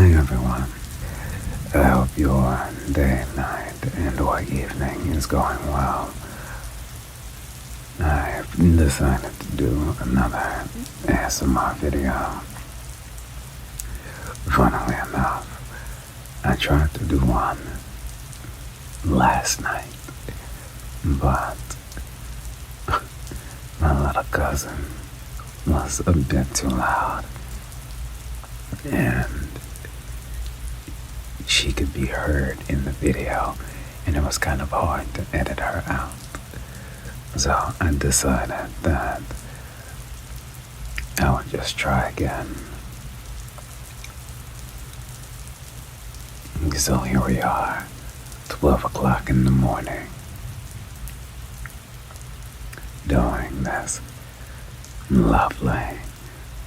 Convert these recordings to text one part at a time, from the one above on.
Hi everyone. I hope your day, night, and or evening is going well. I've decided to do another ASMR video. Funnily enough, I tried to do one last night, but my little cousin was a bit too loud, and she could be heard in the video, and it was kind of hard to edit her out. So I decided that I would just try again. So here we are, 12 o'clock in the morning, doing this lovely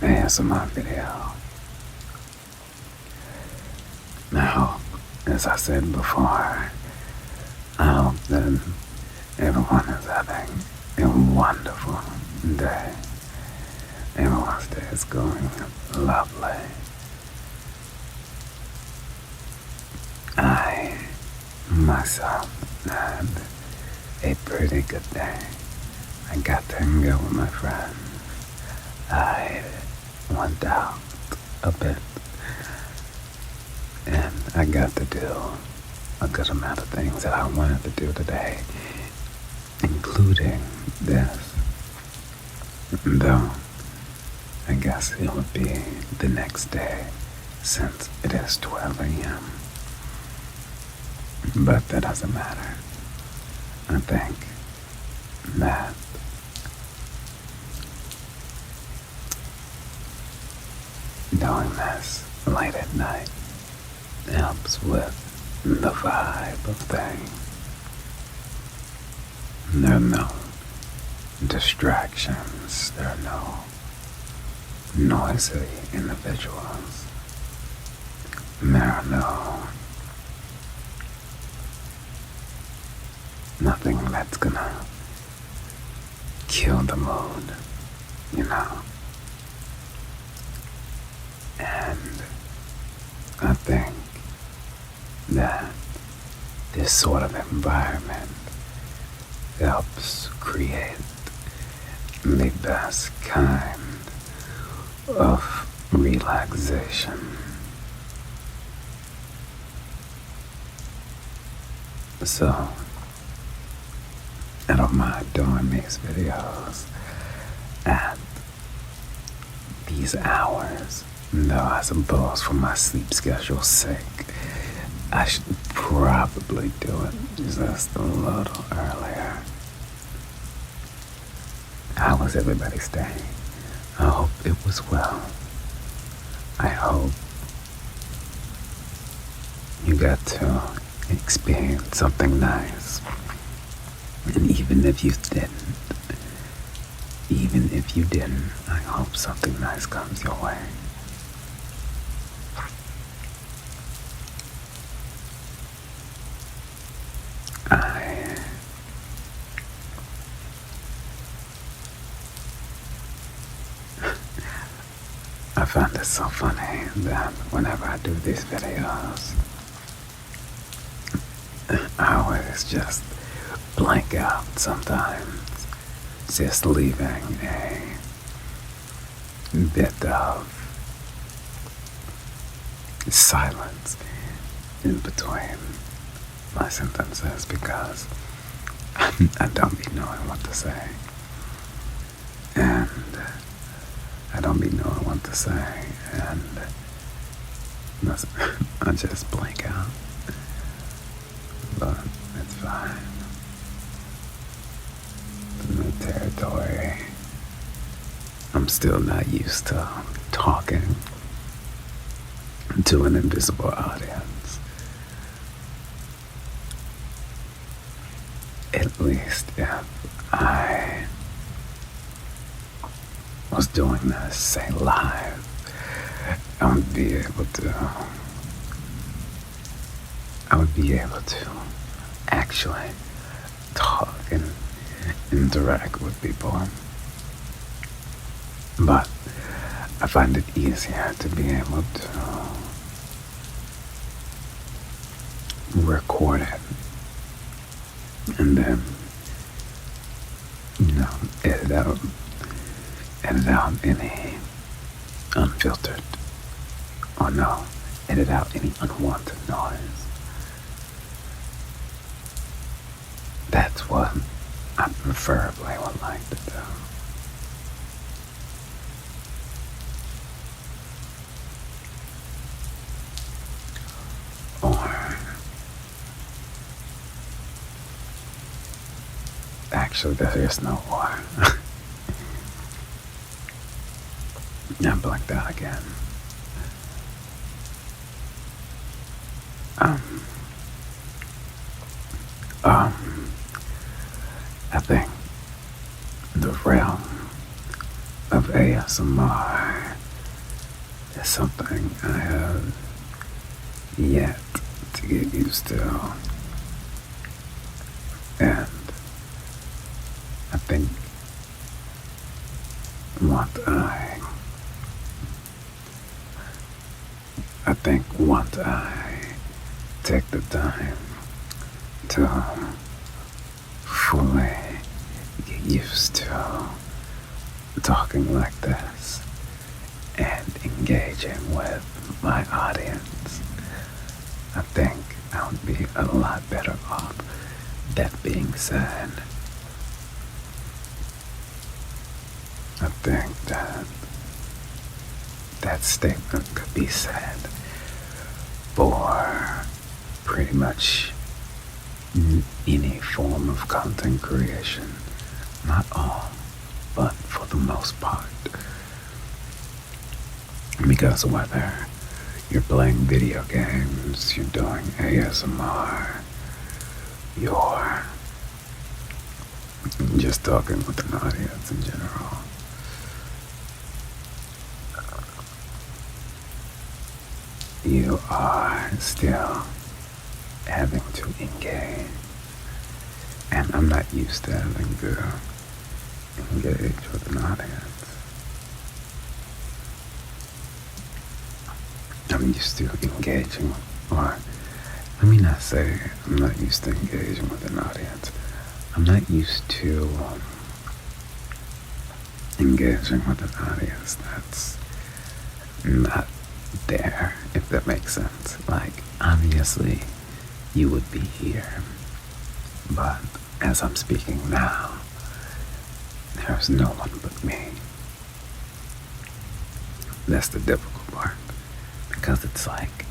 ASMR video. Now, as I said before, I hope that everyone is having a wonderful day. Everyone's day is going lovely. I, myself, had a pretty good day. I got to hang out with my friends. I went out a bit, and I got to do a good amount of things that I wanted to do today, including this. Though, I guess it would be the next day, since it is 12 a.m. But that doesn't matter. I think that doing this late at night helps with the vibe of things. There are no distractions. There are no noisy individuals. There are nothing that's gonna kill the mood, you know. And I think that this sort of environment helps create the best kind of relaxation. So, I don't mind doing these videos at these hours, though I suppose for my sleep schedule's sake, I should probably do it just a little earlier. How was everybody's day? I hope it was well. I hope you got to experience something nice. And even if you didn't, I hope something nice comes your way. I find it so funny that whenever I do these videos, I always just blank out sometimes, just leaving a bit of silence in between my sentences because I don't be knowing what to say. And I don't be knowing what to say, and I just blank out. But it's fine. It's new territory. I'm still not used to talking to an invisible audience. At least if I was doing this, say live, I would be able to actually talk and interact with people. But I find it easier to be able to record it and then, edit out any unfiltered, or no, edit out any unwanted noise. That's what I preferably would like to do. Or, actually, there is no or. I blanked out again. I think the realm of ASMR is something I have yet to get used to. And I think once I take the time to fully get used to talking like this and engaging with my audience, I think I would be a lot better off. That being said, I think that statement could be said for pretty much any form of content creation. Not all, but for the most part. Because whether you're playing video games, you're doing ASMR, you're just talking with an audience in general, you are still having to engage. And I'm not used to having to engage with an audience. I'm used to engaging, or let me not say I'm not used to engaging with an audience. I'm not used to engaging with an audience that's not there, if that makes sense. Like, obviously, you would be here, but as I'm speaking now, there's no one but me. That's the difficult part, because it's like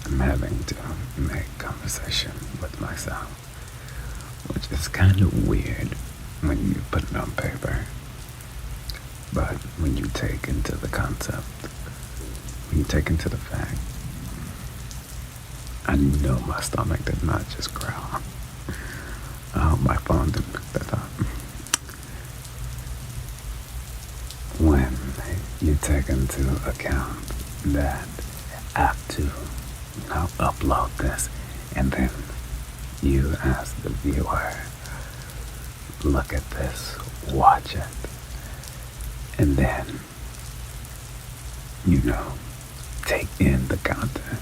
I'm having to make conversation with myself, which is kind of weird when you put it on paper, but when you take into the concept, when you take into the fact, I know my stomach did not just growl. My phone didn't pick that up. When you take into account that I have to now upload this, and then you as the viewer look at this, watch it, and then take in the content.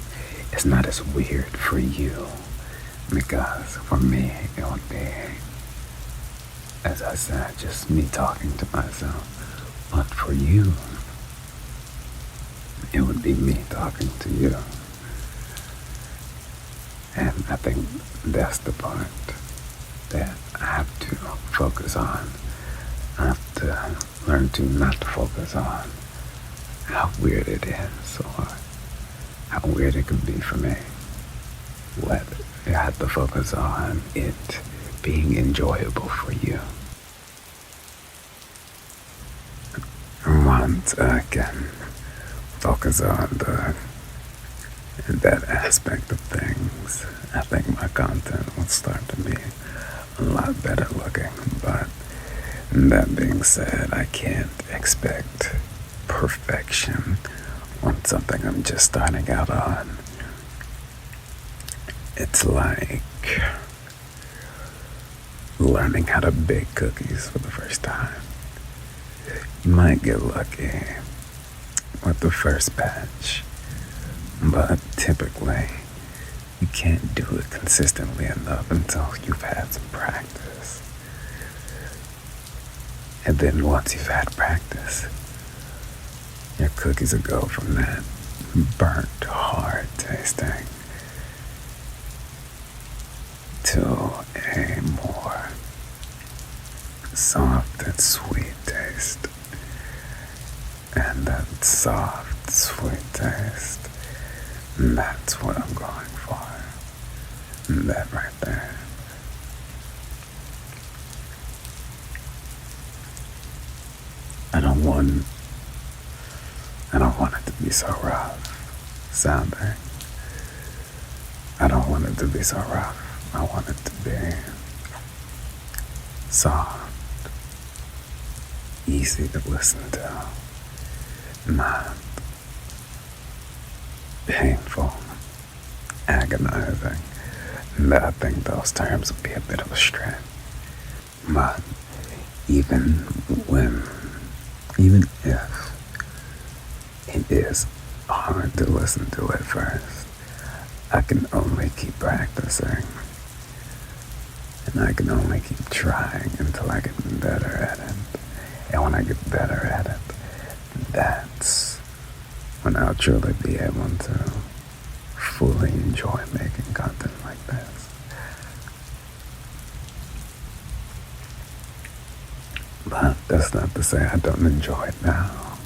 It's not as weird for you, because for me it would be, as I said, just me talking to myself. But for you, it would be me talking to you. And I think that's the part that I have to focus on. I have to learn to not focus on how weird it is, or how weird it can be for me. What I have to focus on it being enjoyable for you. Once I can focus on that aspect of things, I think my content will start to be a lot better looking. But that being said, I can't expect perfection on something I'm just starting out on. It's like learning how to bake cookies for the first time. You might get lucky with the first batch, but typically You can't do it consistently enough until you've had some practice. And then once you've had practice, your cookies will go from that burnt, hard tasting to a more soft and sweet taste. And that soft, sweet taste, that's what I'm going for. That right there. I don't want it to be so rough sounding. I don't want it to be so rough. I want it to be soft, easy to listen to, not painful, agonizing. I think those terms would be a bit of a stretch. But even if it is hard to listen to at first, I can only keep practicing. And I can only keep trying until I get better at it. And when I get better at it, that's when I'll truly be able to fully enjoy making content like this. But that's not to say I don't enjoy it now,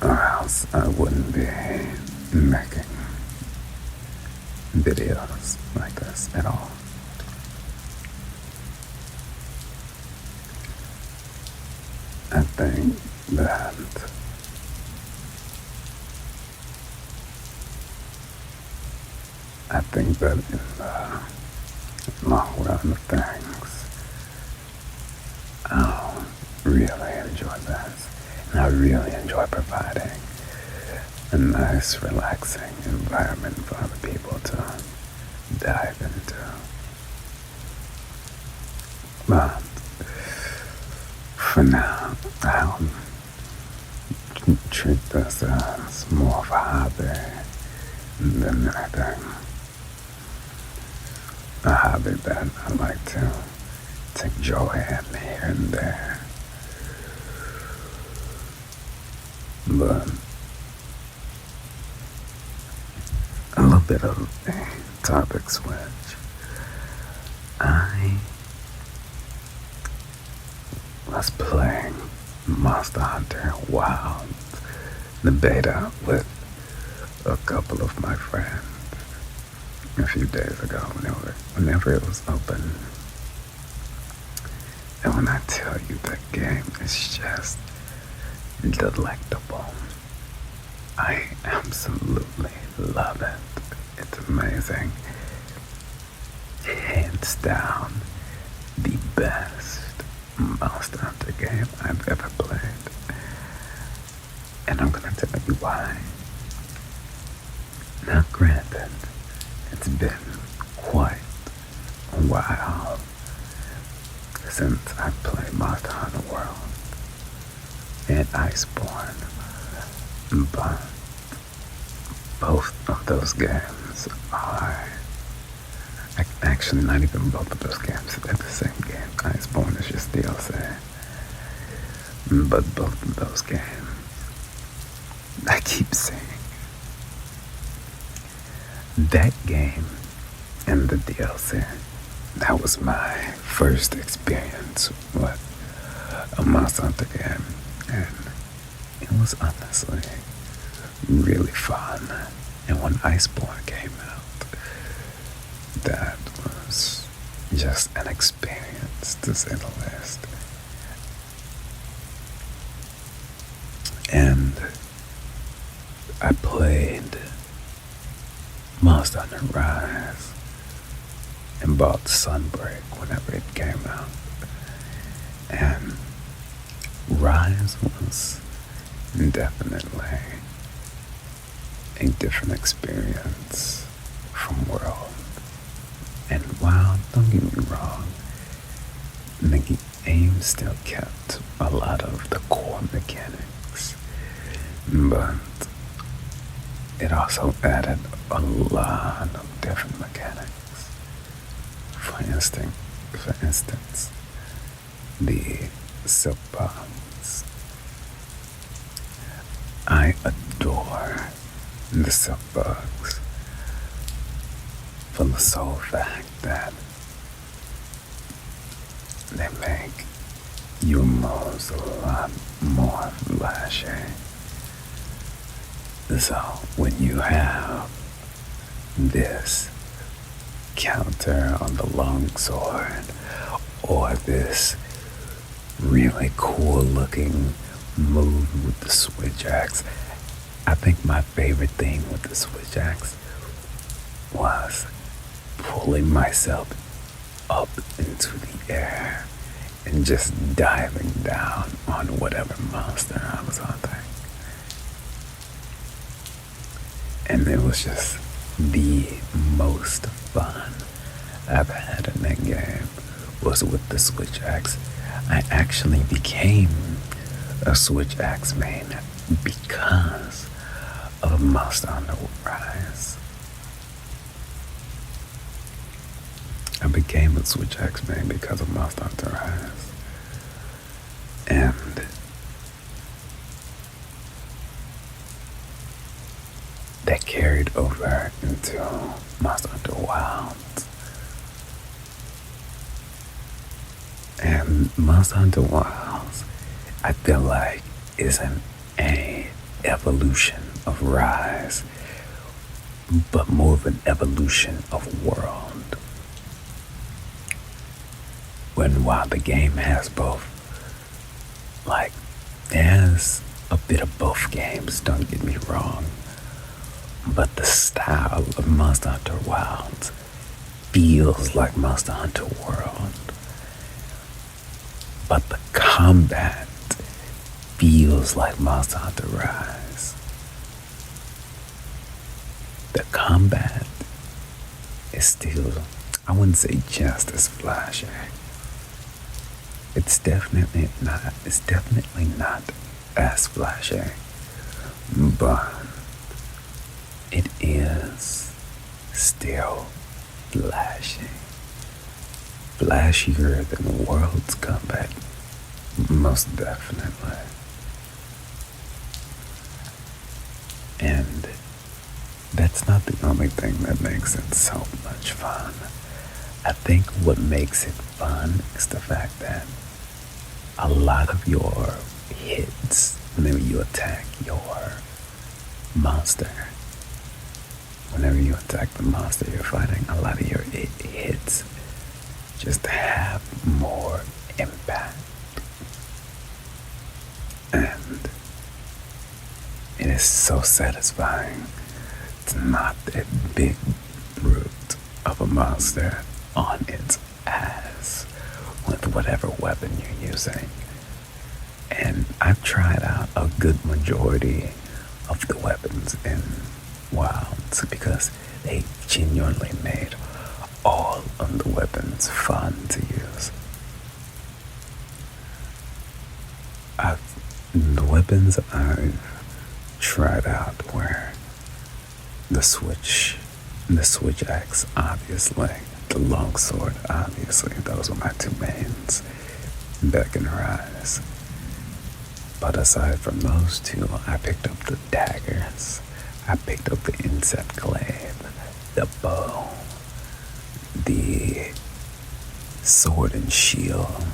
or else I wouldn't be making videos like this at all. I think that in the long run of things, I'll really enjoy this. And I really enjoy providing a nice, relaxing environment for other people to dive into. But for now, I'll treat this as more of a hobby than anything. A hobby that I like to take joy in here and there. But a little bit of a topic switch. I was playing Monster Hunter Wild, the beta, with a couple of my friends a few days ago whenever it was open. And when I tell you that game is just delectable, I absolutely love it. It's amazing. Hands down, the best Monster Hunter game I've ever played. And I'm gonna tell you why. Now granted, it's been quite a while since I played Monster Hunter World and Iceborne, but both of those games are actually not even both of those games. They're the same game. Iceborne is just DLC, but both of those games, I keep saying, that game and the DLC, that was my first experience with a Monster Hunter game, and it was honestly really fun. And when Iceborne came out, that was just an experience, to say the least. And I played Monster Hunter Rise and bought Sunbreak whenever it came out. And Rise was definitely a different experience from World. And while, don't get me wrong, the game still kept a lot of the core mechanics, but it also added a lot of different mechanics. For instance, the silk bombs. I adore the silk bugs for the sole fact that they make your moves a lot more flashy. So when you have this counter on the longsword or this really cool looking move with the switch axe, I think my favorite thing with the switch axe was pulling myself up into the air and just diving down on whatever monster I was hunting. And it was just the most fun I've had in that game was with the switch axe. I actually became a switch axe main because of Monster Hunter Rise. I became a switch axe main because of Monster Hunter Rise. And that carried over into Monster Hunter Wilds. And Monster Hunter Wilds, I feel like, is an evolution of Rise, but more of an evolution of World. While the game has both, like, there's a bit of both games, don't get me wrong, but the style of Monster Hunter Wilds feels like Monster Hunter World. But the combat feels like Monster Hunter Rise. The combat is still, I wouldn't say just as flashy. It's definitely not as flashy, but it is still flashy. Flashier than World's combat, most definitely. And that's not the only thing that makes it so much fun. I think what makes it fun is the fact that a lot of your hits, whenever you attack your monster, whenever you attack the monster you're fighting, a lot of your hits just have more impact. And it is so satisfying to knock that big brute of a monster on its ass with whatever weapon you're using. And I've tried out a good majority of the weapons in Wilds because they genuinely made all of the weapons fun to use. The weapons I've tried out were the switch axe, obviously, the longsword, obviously. Those were my two mains back in Rise. But aside from those two, I picked up the daggers, I picked up the insect glaive, the bow, the sword and shield,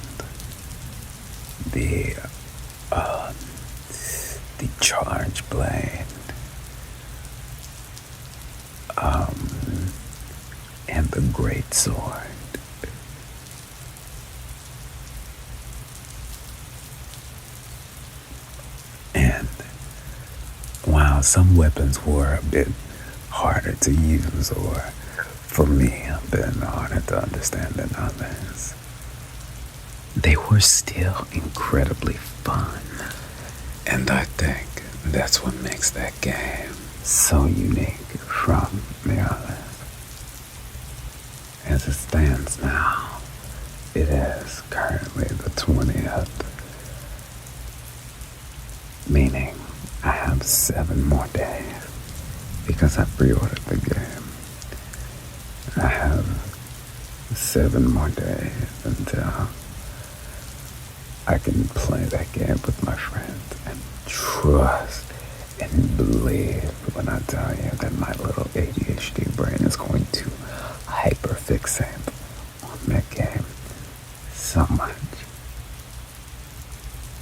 the charge blade, and the great sword. And while some weapons were a bit harder to use, or for me a bit harder to understand than others, they were still incredibly fun. And I think that's what makes that game so unique from the others. As it stands now, it is currently the 20th, meaning I have 7 more days because I pre-ordered the game. I have 7 more days until I can play that game with my friends, and trust and believe when I tell you that my little ADHD brain is going to hyperfixate on that game so much.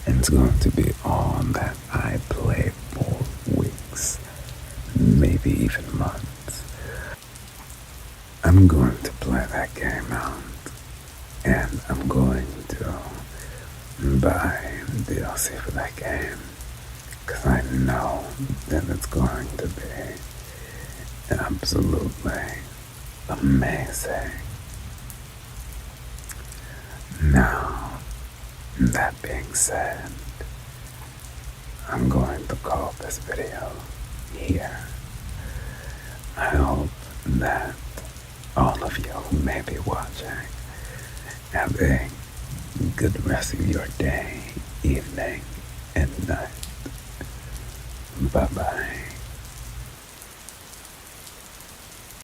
And it's going to be all that I play for weeks, maybe even months. I'm going to play that game out, and I'm going to buy DLC for that game, because I know that it's going to be absolutely amazing. Now, that being said, I'm going to call this video here. I hope that all of you who may be watching have a good rest of your day, evening, and night. Bye-bye.